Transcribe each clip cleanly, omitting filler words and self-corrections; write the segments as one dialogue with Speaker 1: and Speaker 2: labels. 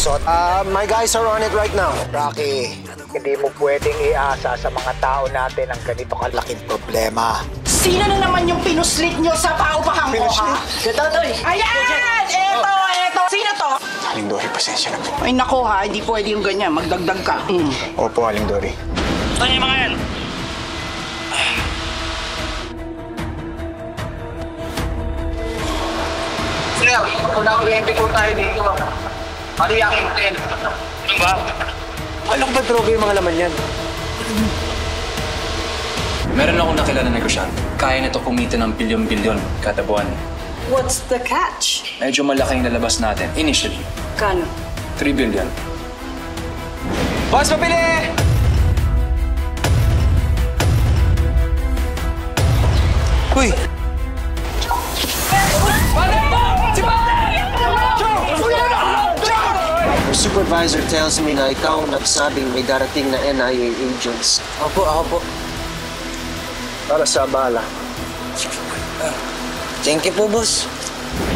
Speaker 1: Isot.
Speaker 2: My guys are on it right now.
Speaker 1: Rocky, hindi mo pwedeng iasa sa mga tao natin ang ganito kalaking problema.
Speaker 3: Sino na naman yung pinuslit nyo sa paupahan ko, ha? Ito, Toy. Ayan! Eto! Sino to?
Speaker 2: Aling Dory, pasensya na po.
Speaker 3: Ay, nako ha, hindi pwede yung ganyan. Magdagdag ka.
Speaker 2: Opo, Aling Dory.
Speaker 4: Saan yung mga yan?
Speaker 1: Sir, kung nakuliente ko tayo dito, mali ang hotel.
Speaker 4: Ano ba?
Speaker 2: Alam ba droga yung mga laman yan?
Speaker 5: Meron akong nakilala na negosyante. Kaya nito kumita ng bilyon-bilyon kada buwan.
Speaker 6: What's the catch?
Speaker 5: Medyo malaki yung lalabas natin initially.
Speaker 6: Kano?
Speaker 5: 3 billion.
Speaker 2: Boss, mapili! Uy!
Speaker 7: Your supervisor tells me na ikaw ang nagsabing may darating na NIA agents.
Speaker 2: Ako po. Para sa bala.
Speaker 7: Thank you po, boss.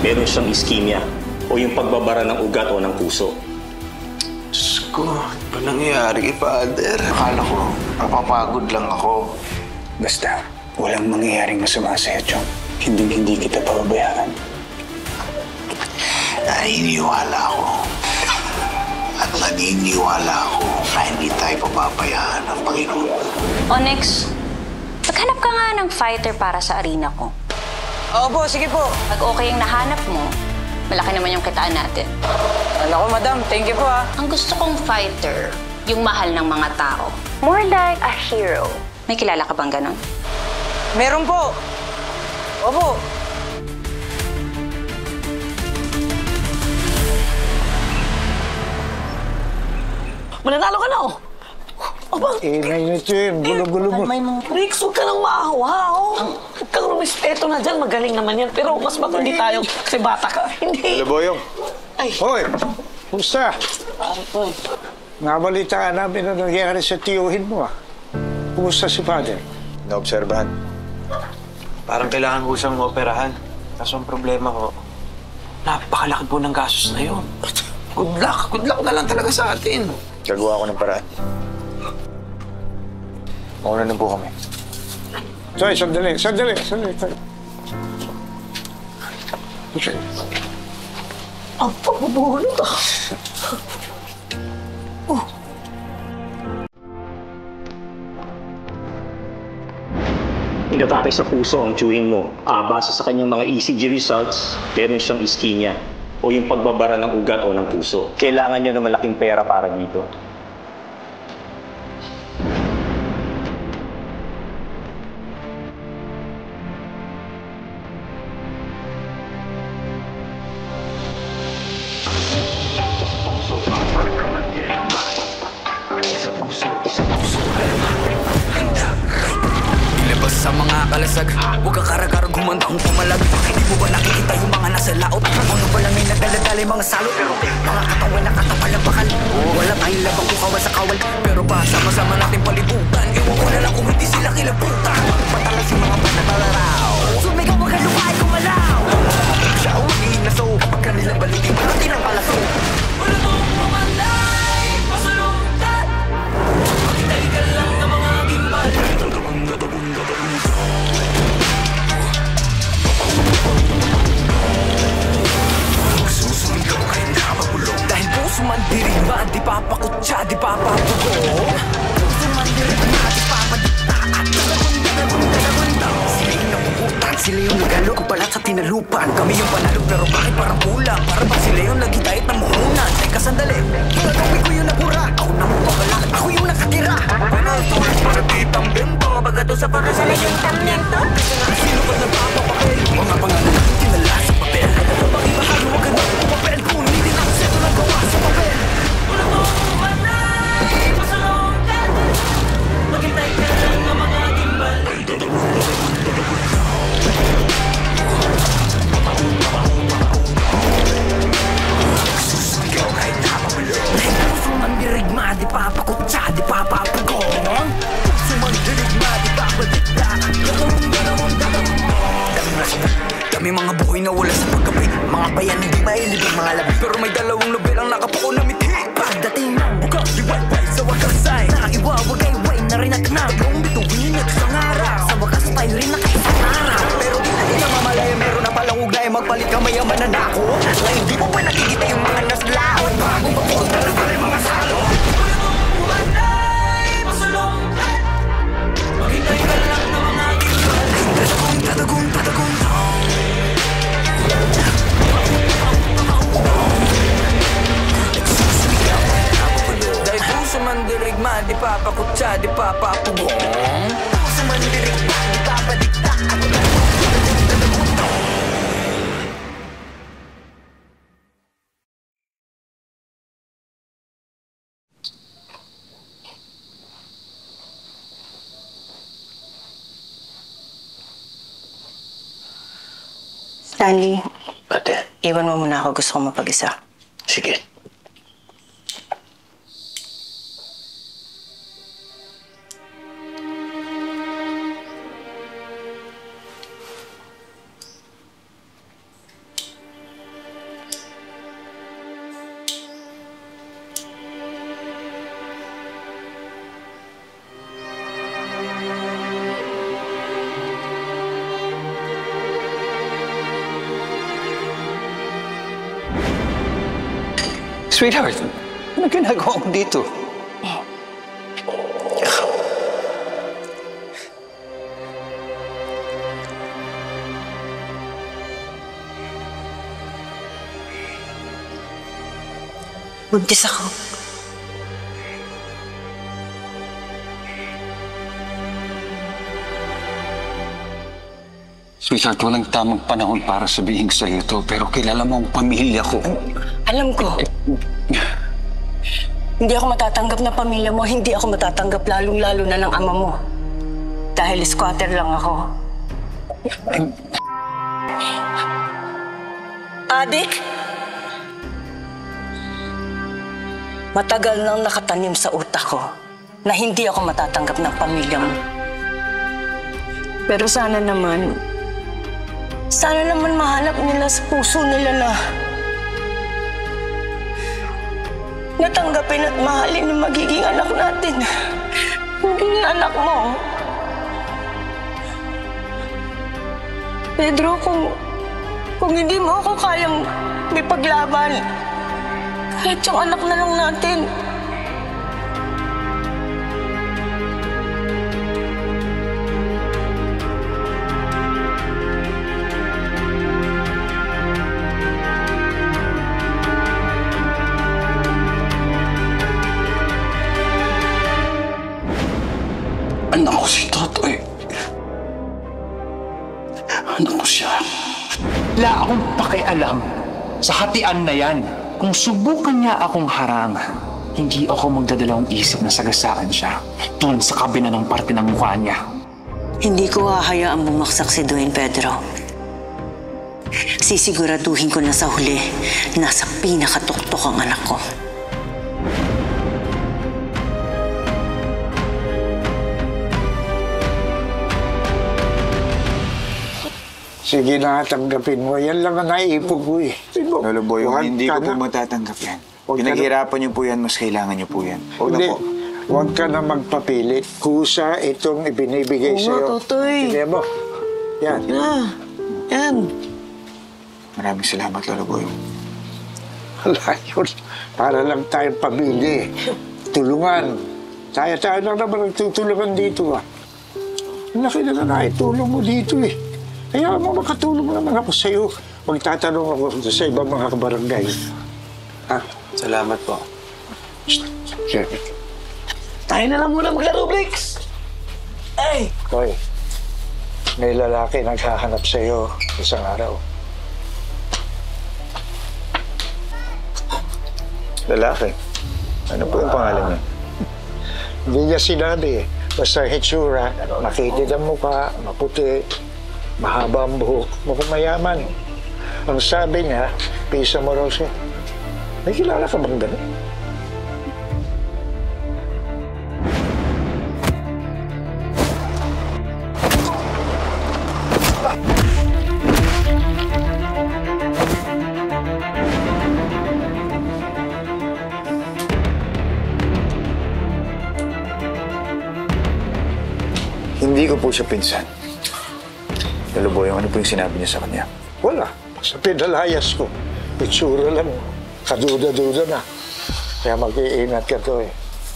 Speaker 8: Meron siyang iskemia o yung pagbabara ng ugat o ng puso.
Speaker 9: Diyos ko, ano ba nangyayari kay Father? Akala ko, napapagod lang ako.
Speaker 2: Basta, walang mangyayaring masama sa'yo, Chong. Hindi kita pababayaan.
Speaker 9: Naniniwala ako. At naniniwala ako na hindi tayo pababayaan ng Panginoon.
Speaker 10: Onyx, maghanap ka nga ng fighter para sa arena ko.
Speaker 7: Opo, sige po.
Speaker 10: Pag okay yung nahanap mo, malaki naman yung kitaan natin.
Speaker 7: Alam ko, madam. Thank you po, ha.
Speaker 10: Ang gusto kong fighter, yung mahal ng mga tao. More like a hero. May kilala ka bang ganon?
Speaker 7: Meron po. Opo.
Speaker 6: Mananalo ka na, oh. Aba,
Speaker 2: Ingay na, Chin. Gulo-gulo mo.
Speaker 6: Rix, huwag ka nang maawa, oh. Huwag kang rumispeto na dyan. Magaling naman yan. Pero mas matindi tayo kasi bata ka. Hindi.
Speaker 2: Boyong.
Speaker 6: Ay.
Speaker 2: Hoy! Kumusta?
Speaker 6: Ay.
Speaker 2: Nabalita ka namin na nangyayari sa tiyuhin mo, ah. Kumusta si Father?
Speaker 9: Naobserbahan. Parang kailangan ko siyang operahan. Kaso ang problema ko, napakalaki po ng gastos na yun. Good luck na lang talaga sa atin.
Speaker 2: Gagawa ko ng paraan. Mauna na po kami. Sorry, sandali.
Speaker 6: Ang pabubulot, ah.
Speaker 8: Inatake sa puso ang tiyuhin mo. Base sa kanyang mga ECG results, meron siyang iskemia o yung pagbabara ng ugat o ng puso. Kailangan niya ng malaking pera para dito.
Speaker 11: Ilabas sa mga kalasag, huwag kang karagarag humanda kung pumalag. Hindi mo ba nakikita yung mga nasa laot? Ano ba lang may nagdaladala yung mga salot? Mga katawan na katapal ang bakal. Wala tayong labang kukawal sa kawal. Pero pa sama-sama natin palibutan. Iwan ko na lang kung hindi sila kilabutan. Patalas yung mga panabalaraw. Sumigaw wag ka lumahay kumalaw. Siya ang magiging naso kapag kanilang balikin pati ng palaso. Wala mong mamanday, pasalungkat. Makitay ka lang ng mga gimbal. Susunod kayo na mabulong. Dahil puso man dirigma, di papakutsa, di papapugo. Puso man dirigma, di papadikta. At dalagunda. Sila yung napuputan, sila yung nagalo ko pala sa tinalupan. Kami yung panalo pero bakit parang kulang? Para ba sila yung nagitahit ng muhunan? Teka sandali, gagawin ko yung nabura. Ako na mapapala, ako yung nakatira. Panasulit para di tambento. Bagato sa para sa layong tamyento. Kasi nga sino ba nagpapapakil? Mga pangalan natin tinala sa papel. Kapag ibahagi wag ka na papel. Kung hindi na kasi ito nagawa sa papel. Wala mo kumanay, masalungkat. Maghintay ka lang ng mga gimbal. Susunod kahit napapulong. Dahil puso man dirigma, di papakutsa, di papapagong. Puso man dirigma, di papadikta. Gagawin May mga buhay na wala sa pagkapi, mga bayan hindi mailib ang mga labi. Pero may dalawang nobel ang nakapako na mithi. Pagdating ng bukang liwayway sa wakas ay nakaiwawagayway na rin at nagong bituin at isang araw. Sa wakas tayo rin nakaisang araw. Pero di natin na mamalaya, meron na palang ugnay. Magpalit ka mayaman na nako. Ngayon di mo ba nakikita yung mga naslaon? Bago mapunta na pala yung mga salo. Maghintay ka lang na mga ginagaling. Tatagong dahil puso man dirigma, di papakutsa, di papapugong. Puso man dirigma, di papadikta.
Speaker 3: Stanley,
Speaker 8: Ate,
Speaker 3: iwan mo muna ako. Gusto kong mapag-isa.
Speaker 8: sige.
Speaker 2: Sweetheart, ano ginagawa mo dito?
Speaker 3: Buntis ako.
Speaker 2: Sweetheart, walang tamang panahon para sabihin sa'yo to, pero kilala mo ang pamilya ko.
Speaker 3: Alam ko. Hindi ako matatanggap na pamilya mo. Hindi ako matatanggap lalong-lalo na ng ama mo. Dahil squatter lang ako. Adik? Matagal nang nakatanim sa utak ko na hindi ako matatanggap ng pamilya mo. Pero sana naman mahanap nila sa puso nila na natanggapin at mahalin yung magiging anak natin. Magiging anak mo. Pedro, kung hindi mo ako kayang may paglaban, kahit yung anak na lang natin.
Speaker 2: Anak ko si Totoy. Anak ko siya.
Speaker 12: Wala akong pakialam sa hatian na yan. Kung subukan niya akong harangan, hindi ako magdadalawang isip na sagasaan siya tulad sa kabina ng parte ng mukha niya.
Speaker 3: Hindi ko hahayaang bumaksak si Dwayne, Pedro. Sisiguraduhin ko na sa huli, nasa pinakatuktok ang anak ko.
Speaker 1: Sige na, tanggapin mo. Yan lang ang naipog ko eh.
Speaker 9: Lolo Boy, hindi ko po
Speaker 1: na.
Speaker 9: matatanggap yan.
Speaker 1: Huwag
Speaker 9: Pinaghirapan niyo po yan, mas kailangan niyo po yan. Huwag na
Speaker 1: Hindi.
Speaker 9: po.
Speaker 1: Huwag ka na magpapilit. Kusa itong ibinibigay sa'yo.
Speaker 3: Totoy.
Speaker 1: Sige mo. Yan.
Speaker 3: Yan.
Speaker 9: Maraming salamat, Lolo Boy.
Speaker 1: Wala yun. Para lang tayong pamilya eh. Tulungan. Tayo lang naman nagtutulungan dito ah. Ang laki na naitulong mo dito eh. Kaya mo makatulong naman ako sa'yo. Magtatanong ako sa ibang mga kabarangay. Ha?
Speaker 9: Salamat po.
Speaker 1: Sige.
Speaker 6: Tayo na lang muna maglaro, Blix! Ay!
Speaker 1: Hoy, may lalaki naghahanap sa'yo isang araw.
Speaker 9: Lalaki? Ano po yung pangalan niya?
Speaker 1: Hindi niya sinabi eh. Basta hitsura, makitid ang mukha, maputi, mahaba ang buhok, mukhang mayaman. Ang sabi niya, pisa mo raw siya. May kilala ka bang gano'n?
Speaker 2: Hindi ko po siya pinsan. Naluboy, ano po yung sinabi niya sa kanya?
Speaker 1: Wala. Sa pinalayas ko. Itsura lang. Kaduda-duda na. Kaya mag-iingat ka to eh.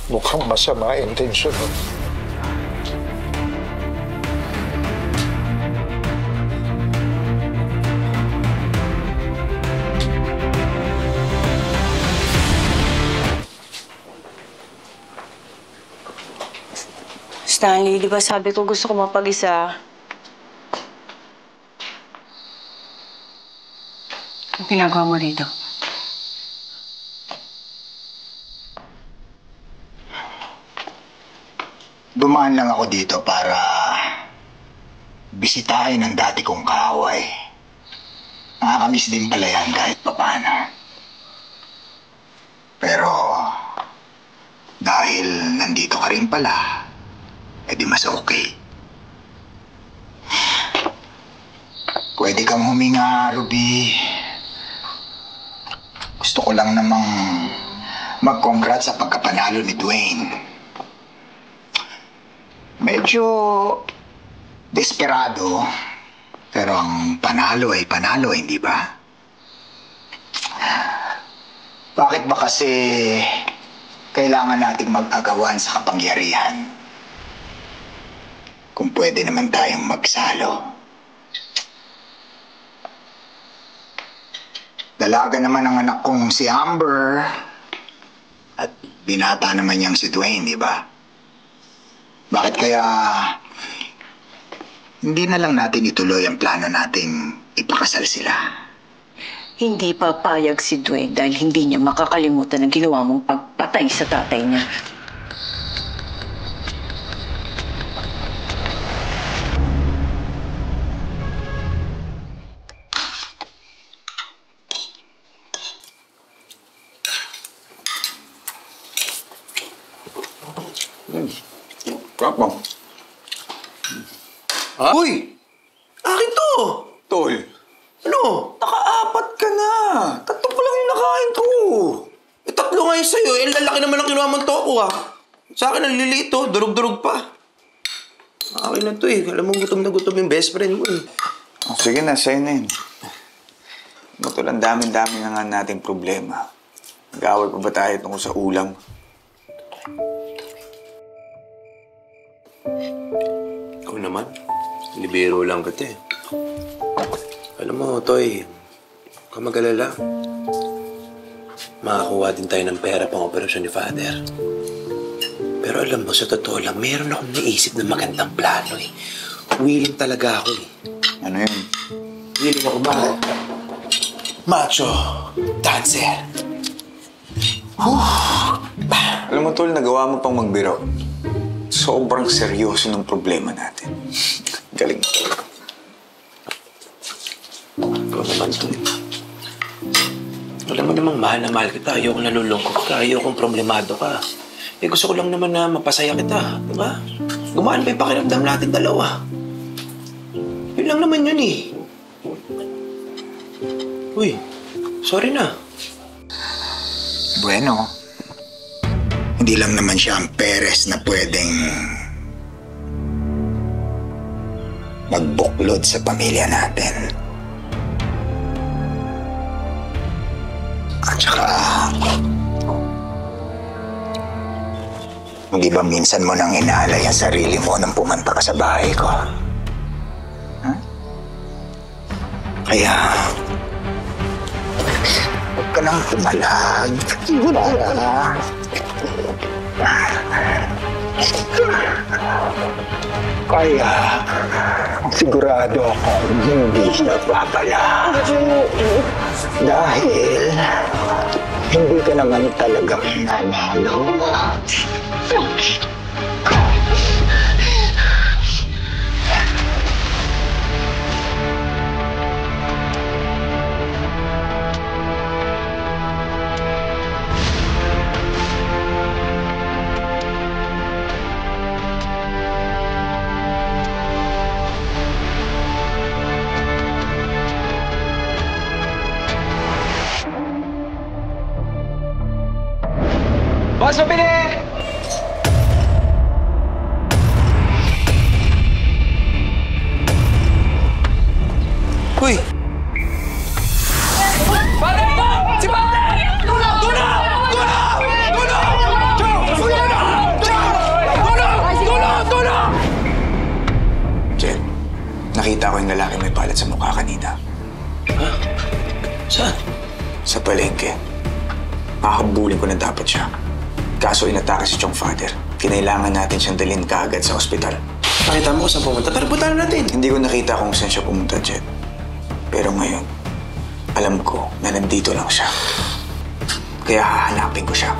Speaker 1: Mukhang masama intensyon.
Speaker 3: Stanley, di ba sabi ko gusto ko mapag-isa? Ang ginagawa mo dito?
Speaker 13: Dumaan lang ako dito para bisitahin ang dati kong kaaway. Nakakamiss din pala yan kahit papano. Pero dahil nandito ka rin pala, edi mas okay. Pwede kang huminga, Ruby. Gusto ko lang namang mag-congrats sa pagkapanalo ni Dwayne. Medyo desperado, pero ang panalo ay panalo, hindi ba? Bakit ba kasi kailangan nating mag-agawan sa kapangyarihan? Kung pwede naman tayong magsalo. Dalaga naman ang anak kong si Amber at binata naman niyang si Dwayne, di ba? Bakit kaya hindi na lang natin ituloy ang plano nating ipakasal sila?
Speaker 3: Hindi papayag si Dwayne dahil hindi niya makakalimutan ang ginawa mong pagpatay sa tatay niya.
Speaker 2: Kapang.
Speaker 9: Ha? Uy! Akin to!
Speaker 2: Tol.
Speaker 9: Ano? Naka-4 ka na. 3 pa lang yung nakain ko. 3 nga yung sa'yo. Lalaki naman ang kinuha mong toko, ha? Sa akin, ang liliit to. Durug-durug pa. Akin na to, eh. Alam mo, gutom na gutom yung best friend mo, eh.
Speaker 2: Oh, sige na, sa'yo na yun. Tol, ang dami-dami na nga nating problema. Nag-away pa ba tayo tungkol sa ulam?
Speaker 9: Ikaw naman. Libero lang kita, eh. Alam mo, Toy, huwag ka mag-alala. Makakuha din tayo ng pera pang operasyon ni Father. Pero alam mo, sa totoo lang, meron akong naisip na magandang plano, eh. Willing talaga ako, eh.
Speaker 2: Ano yun?
Speaker 9: Willing ako macho dancer.
Speaker 2: Alam mo, Tol, nagawa mo pang magbiro. Sobrang seryoso ng problema natin. Galing mo talaga.
Speaker 9: Ikaw naman, Toy. Alam mo namang mahal na mahal kita. Ayokong nalulungkot ka. Ayokong problemado ka. Eh, gusto ko lang naman na mapasaya kita. Diba? Gumaan pa yung pakiramdam natin dalawa. Yun lang naman yun, eh. Uy, sorry na.
Speaker 13: Bueno, hindi lang naman siya ang Perez na pwedeng magbuklod sa pamilya natin. At saka, hindi ba minsan mo nang inaalay ang sarili mo nang pumunta ka sa bahay ko? Huh? Kaya, huwag ka nang tumalag. Kaya, sigurado akong hindi siya babala. Dahil, hindi ka naman talagang nanalo.
Speaker 12: Boss, mabili!
Speaker 9: Uy!
Speaker 11: Pare po! Si Pare! Tulong! Tulong! Tulong! Tulong! Tulong!
Speaker 2: Jen, nakita ko yung lalaki may palat sa mukha kanina.
Speaker 9: Ha? Saan?
Speaker 2: Sa palengke. Makakabulin ko na dapat siya. Kaso inatake si Chong Father. Kinailangan natin siyang dalhin kaagad sa ospital.
Speaker 9: Nakita mo kung saan pumunta? Tara, puntahan natin.
Speaker 2: Hindi ko nakita kung saan siya pumunta, Jen. Pero ngayon, alam ko na nandito lang siya. Kaya hahanapin ko siya.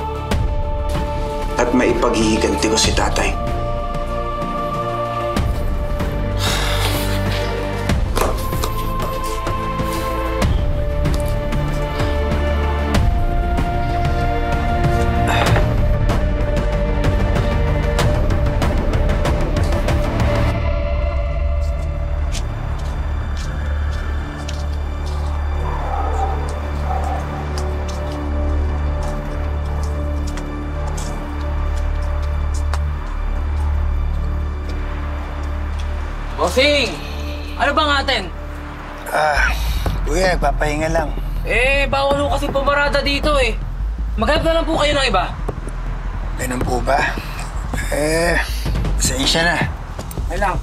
Speaker 2: At maipaghihiganti ko si tatay.
Speaker 6: Bossing! Ano bang atin?
Speaker 13: Kuya, nagpapahinga lang.
Speaker 6: Bawal ho kasi pumarada dito eh. Maghanap na lang po kayo ng iba.
Speaker 13: Ganun po ba? Pasensya na.
Speaker 6: Ay lang.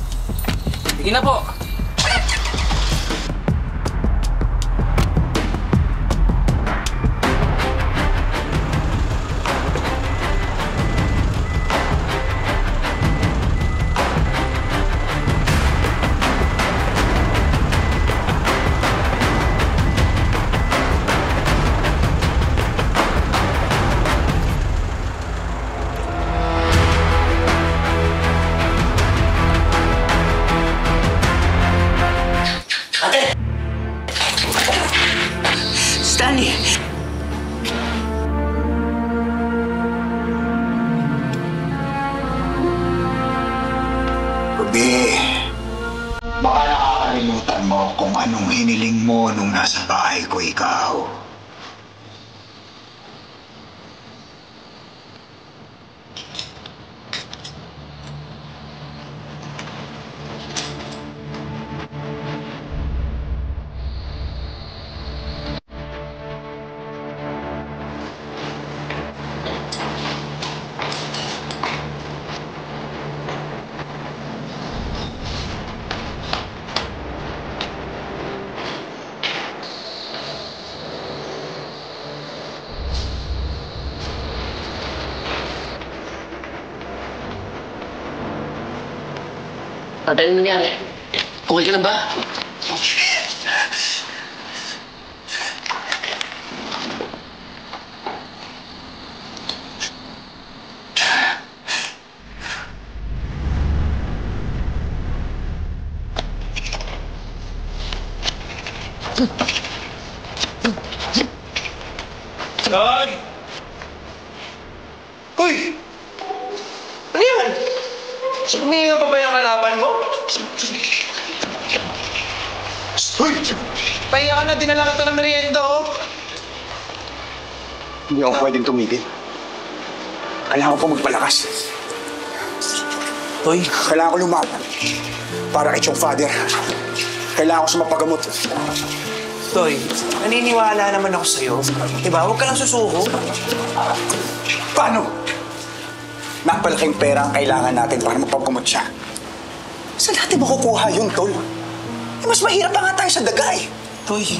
Speaker 6: Sige na po.
Speaker 9: Stanley!
Speaker 13: Ruby, baka nakakalimutan mo kung anong hiniling mo nung nasa bahay ko ikaw.
Speaker 6: Tatay, ano nangyari? Okay ka na ba?
Speaker 9: Toy! Uy! Ano yan? Sumihinga pa ba yung kalaban mo? Uy! Pahinga ka na, dinala ka ng merienda, oh.
Speaker 1: Hindi ako pwedeng tumigil. Kailangan ko pa magpalakas.
Speaker 9: Toy?
Speaker 1: Kailangan ko lumaban. Para kay Chong Father. Kailangan ko sumapagamot.
Speaker 9: Toy, naniniwala naman ako sa'yo. Diba? Huwag ka lang susuko.
Speaker 1: Paano? Napalaking pera ang kailangan natin para mapagamot siya. Saan natin makukuha yun, Tol? Mas mahirap pa nga tayo sa dagay.
Speaker 9: Toy,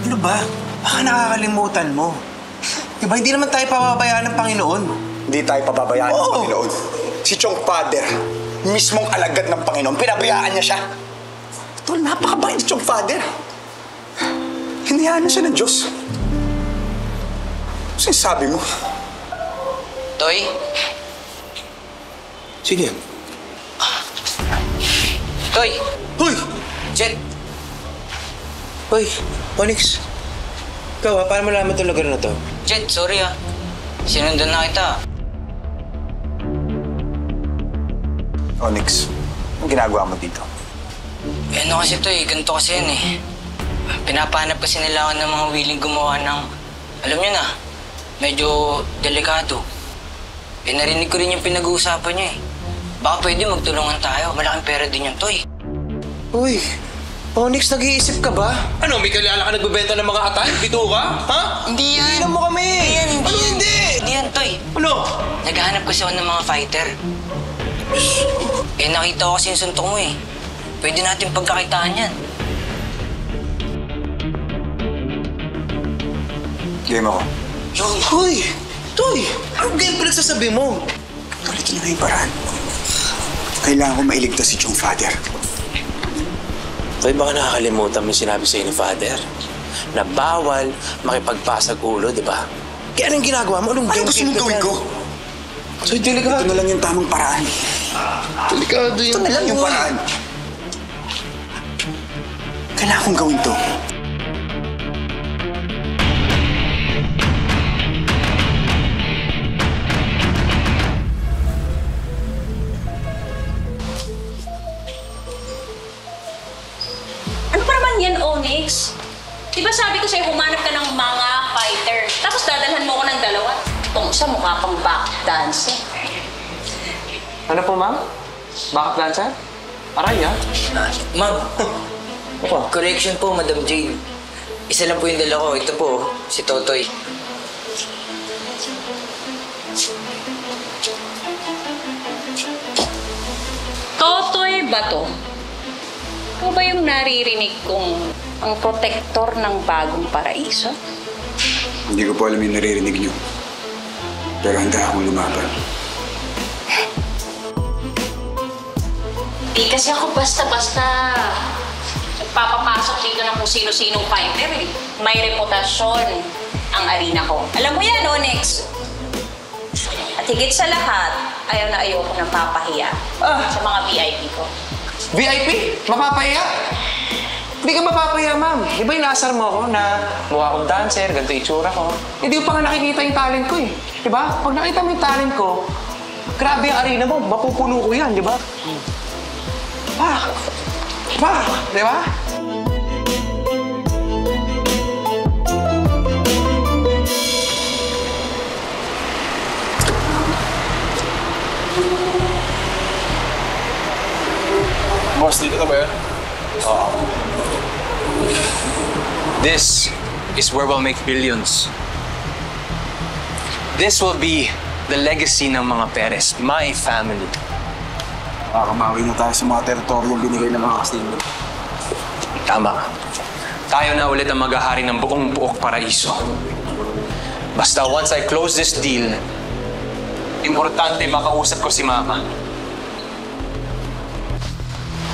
Speaker 9: ano ba? Baka nakakalimutan mo. Diba, hindi naman tayo pababayaan ng Panginoon.
Speaker 1: Hindi tayo pababayaan ng Panginoon. Si Chong Father, mismong alagad ng Panginoon, pinabayaan niya siya. Tol, napakabait ni Chong Father. Hinihaan na siya ng Diyos. Ano sinasabi mo?
Speaker 6: Toy?
Speaker 9: Sige.
Speaker 6: Toy!
Speaker 9: Hoy!
Speaker 6: Jet!
Speaker 9: Hoy, Onyx. Ikaw paano mo naman itong lugar na to?
Speaker 6: Jet, sorry Sinundan na kita.
Speaker 2: Onyx, anong ginagawa mo dito?
Speaker 6: Ano kasi Toy, ganito kasi yan Pinapahanap kasi nila ako ng mga willing gumawa ng, alam niyo na, medyo delikado. Narinig ko rin yung pinag-uusapan niyo Baka pwede magtulungan tayo. Malaking pera din yan, Toy.
Speaker 9: Uy, Onyx, nag-iisip ka ba?
Speaker 14: Ano, may kilala ka nagbebenta ng mga atay? Bito ka? Ha?
Speaker 6: Hindi yan.
Speaker 14: Tingnan mo kami!
Speaker 6: Hindi yan. Hindi yan, Toy.
Speaker 14: Ano?
Speaker 6: Naghahanap kasi ako ng mga fighter. Nakita ko kasi yung suntok mo eh. Pwede natin pagkakitaan yan.
Speaker 2: Game ako.
Speaker 9: Hoy! Toy! Anong game pinagsasabi mo?
Speaker 2: Ulitin na yung paraan. Kailangan ko mailigtas si Chong Father.
Speaker 14: Toy, baka nakakalimutan mo yung sinabi sa'yo ni Father na bawal makipagpasag ulo, di ba? Kaya anong ginagawa mo? Anong
Speaker 2: gusto mong gawin ko?
Speaker 14: So, delikado.
Speaker 2: Ito na lang yung tamang paraan.
Speaker 14: Delikado yun.
Speaker 2: Ito na lang yung paraan. Kailangan kong gawin to.
Speaker 10: Ano pa naman yan, Onyx? Di ba sabi ko sa'yo, humanap ka ng mga fighter. Tapos dadalhan mo ko ng dalawa. Itong isa mukha pang back dancer.
Speaker 5: Ano po, ma'am? Backup dancer? Aray, ah.
Speaker 6: Ma'am, correction po, Madam Jane. Isa lang po yung dala ko. Ito po, si Totoy.
Speaker 10: Totoy ba to? Ito ba yung naririnig kong ang protektor ng bagong paraiso?
Speaker 2: Hindi ko po alam yung naririnig niyo. Pero handa akong lumaban.
Speaker 10: Di kasi ako basta-basta nagpapapasok dito ng kung sino-sinong fighter eh. May reputasyon ang arena ko. Alam mo yan, Onyx. At higit sa lahat, ayaw na ayaw ko nang papahiya sa mga VIP ko.
Speaker 5: VIP? Mapapahiya? Hindi ka mapapahiya, ma'am. Di ba inaasar mo ako na mukha akong dancer, ganito itsura ko? Hindi ko pa nga nakikita yung talent ko eh. Di ba? Pag nakita mo yung talent ko, grabe yung arena mo, mapupuno ko yan, di ba? Di ba?
Speaker 14: Boss, dito ka ba yan?
Speaker 5: Oo. This is where we'll make billions. This will be the legacy ng mga Perez, my family.
Speaker 2: Makakabawi na tayo sa mga teritoryo binigay ng mga Castillo.
Speaker 5: Tama. Tayo na ulit ang maghahari ng buong buok paraiso. Basta once I close this deal, importante makausap ko si Mama.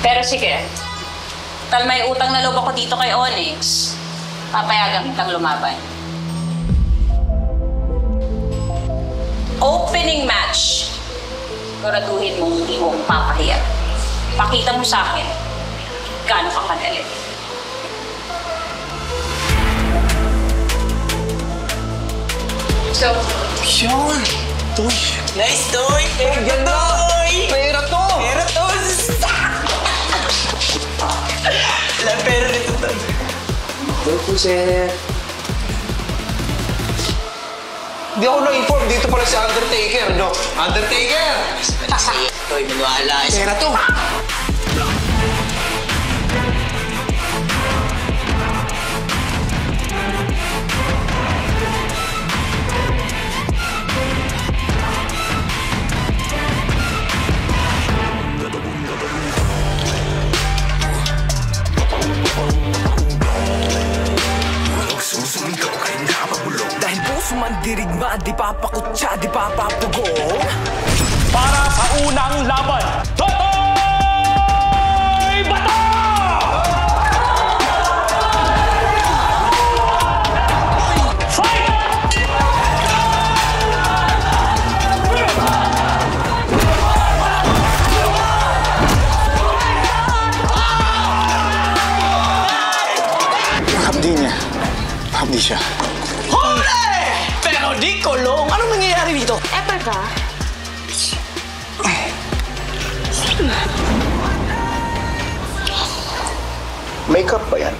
Speaker 10: Pero sige, tal may utang na loob ako dito kay Onyx, papayagan kitang lumaban. Opening match. Siguraduhin mo hindi mo papahiya. Pakita mo sa akin gaano ka kadali. So,
Speaker 9: Yun! Toy! Nice, Toy! Pera to, Toy!
Speaker 5: Pera to!
Speaker 9: Pera to! Walang pera nito, Toy.
Speaker 5: Toy po, sir. Hindi ako na-inform. Dito pala si Undertaker, no? Undertaker!
Speaker 6: Toy, maniwala.
Speaker 5: Pera to!
Speaker 11: Dahil puso man dirigma, di papakutsa, di papapugong.
Speaker 8: Para sa unang laban, Totoy Bato!
Speaker 2: Pakabdi niya. Pakabdi siya.
Speaker 9: Huli! Pero di kulong. Anong nangyayari dito?
Speaker 10: Ever ka?
Speaker 2: Makeup ba yan?